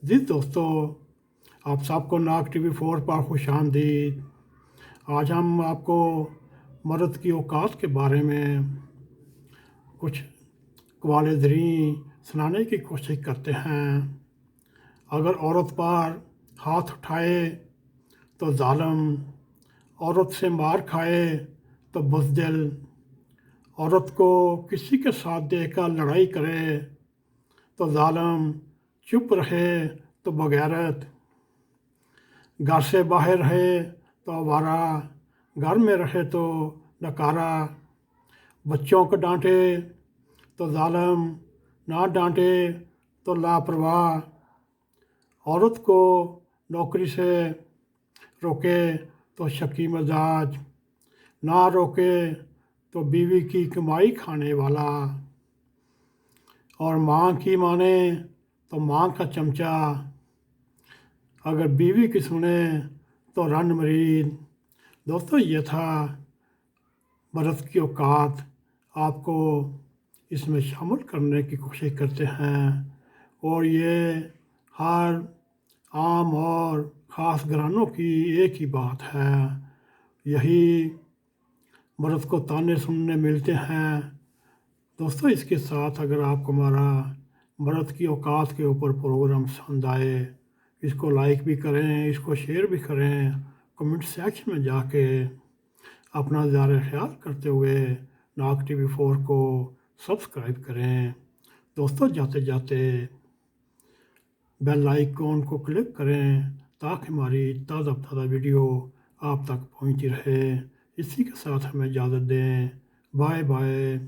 जी दोस्तों, आप सबको नाग TV4 पर खुश आमदीद। आज हम आपको मर्द की औकात के बारे में कुछ कवाले सुनाने की कोशिश करते हैं। अगर औरत पर हाथ उठाए तो जालिम, औरत से मार खाए तो बुज़दिल, औरत को किसी के साथ देखकर लड़ाई करे तो जालिम, चुप रहे तो बगैरत, घर से बाहर रहे तो आवारा, घर में रहे तो नकारा, बच्चों को डांटे तो जालिम, ना डांटे तो लापरवाह, औरत को नौकरी से रोके तो शकी मिजाज, ना रोके तो बीवी की कमाई खाने वाला, और माँ की माने तो माँ का चमचा, अगर बीवी की सुने तो रन मरीद। दोस्तों, ये था मर्द की औकात। आपको इसमें शामिल करने की कोशिश करते हैं और ये हर आम और ख़ास घरानों की एक ही बात है। यही मर्द को ताने सुनने मिलते हैं। दोस्तों, इसके साथ अगर आपको हमारा मर्द की औकात के ऊपर प्रोग्राम पसंद आए, इसको लाइक भी करें, इसको शेयर भी करें, कमेंट सेक्शन में जाके अपना ज़्यादा ख्याल करते हुए नाग TV4 को सब्सक्राइब करें। दोस्तों, जाते जाते बेल आइकॉन को क्लिक करें ताकि हमारी ताज़ा ताज़ा वीडियो आप तक पहुंचती रहे। इसी के साथ हमें इजाज़त दें। Bye bye.